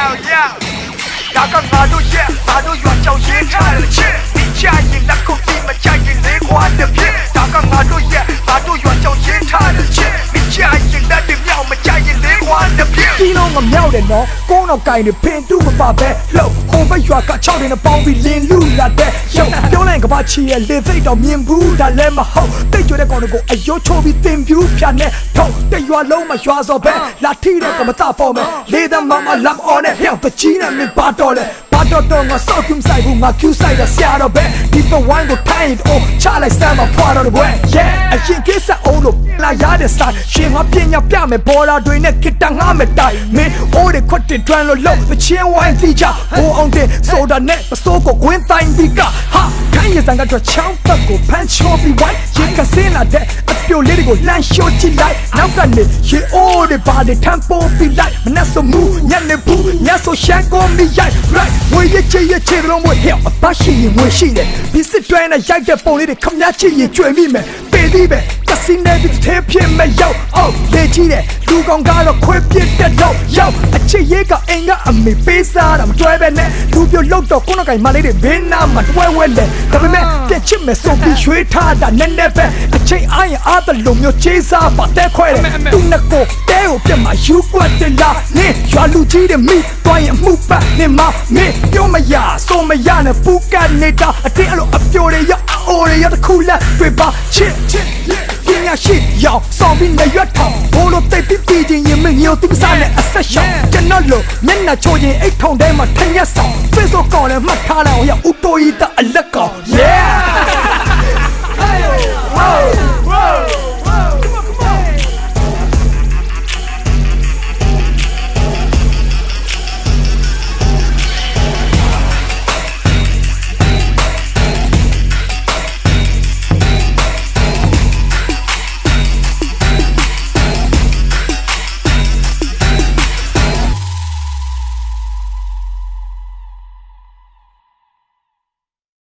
大家俺都演，俺都愿叫演唱的钱，你家人那口地嘛家人来花的片，大家俺都演，俺都愿叫演唱的钱，你家人那的庙嘛家人来花的片。ဒီလုံးကမြောက်တယ်နော်ကိုတော့ကိုင်နေဖင်တူးမပါပဲလှုပ်ဟိုဘက်ရွာက6တင်နဲ့ပေါင်းပြီးလင်းလူလာတဲ့ရုပ်ပြောလိုက်ကဘာချီရဲ့လေသိတော့မြင်ဘူးဒါလည်းမဟုတ်တိတ်ကြွတဲ့ကောင်တွေကိုအယိုးချိုးပြီးတင်ပြူးဖြတ်နေထုတ်တဲ့ရွာလုံးမှာရွာစော်ပဲလာထီတဲ့ကမတာပေါ်မယ်လေသမမလမ်းအော်နဲ့ဟဲ့တကြီးနဲ့မင်းပါတော့လေဘာတော့ငါစောက်küဆိုင်ဘူးငါ Q ဆိုင်တာဆရာတော့ပဲဒီပဝိုင်းကိုထိုင်းတော့ချလိုက်စမ်းမဖွာတော့ကွယ် yeah အရင်ကိစ္စအိုးလို့လာရတဲ့ဆိုင်ရှင်မပညာပြမယ်ဘောလာတွေနဲ့ခိတငါမယ်တိုင်မင်းအိုးတွေခွတ်တင်တွန်းလို့လို့တချင်းဝိုင်းတီချဘိုးအောင်တဲ့ဆိုတာနဲ့မစိုးကိုကွင်းတိုင်းဒီကဟာခိုင်းရစံကတော့ချောင်းပတ်ကိုဖမ်းချောပြီးဝိုင်းရင်ကစင်းလာတဲ့အပြိုလေးတွေကိုလှမ်းရှိုးကြည့်လိုက်နောက်ကနေရေအိုးတွေပါတွေထမ်းပိုးပြီးလိုက်မနဲ့ဆိုမှုညနေဘူးညဆိုရှမ်းကုန်ပြီးရိုက် right ဝေးရဲ့ချေလုံးဝဟဲ့အပရှိရင်ဝေးရှိတယ်ဒီစစ်တွဲနဲ့ရိုက်တဲ့ပုံလေးတွေခမချစ်ရင်ကြွယ်မိမယ်ပေသေးပဲကစီနေပြီးသေးဖြစ်မဲ့ရောက်အော်လေကြီးတယ်လူကောင်ကတော့ခွေးပြစ်တဲ့တော့ရောက်အချစ်ရေးကအင်ကအမေပေးစားတာမတွဲပဲနဲ့လူပြလို့တော့ခုနကင်မလေးတွေဘင်းနာမှာတွဲဝဲလေဒါပေမဲ့ပြစ်ချစ်မဲ့ဆိုပြီးရွှေထားတာနဲ့နဲ့ပဲအချိန်အားရင်အားတလုံးမျိုးချေးစားပါတဲ့ခွဲတယ်သူနကိုတဲကိုပြတ်မှာယူကွက်တယ်လားနင်းရွာလူကြီးတွေမိတွိုင်းအမှုပတ်နေမှာမင်းပြောမရဆိုမရနဲ့ပူကနေတာအတင်းအဲ့လိုအပြိုတွေရအိုတွေရတခုလက်တွေပါချစ်ပညာရှိရောက်ဆောင်ပြီးနေရွက်ထောင်ဘိုးလိုတိတ်ပြီးချင်းရင်မညိုသူမစားနဲ့အဆက်ရှောင်းကျွန်တော်လိုမျက်နှာချိုးရင်အိတ်ထုံထဲမှာထင်ရက်ဆောင်ဖေးစောကောင်းလည်းမှတ်ထားလိုက်အောင်ရဦးတိုးဤတအလက်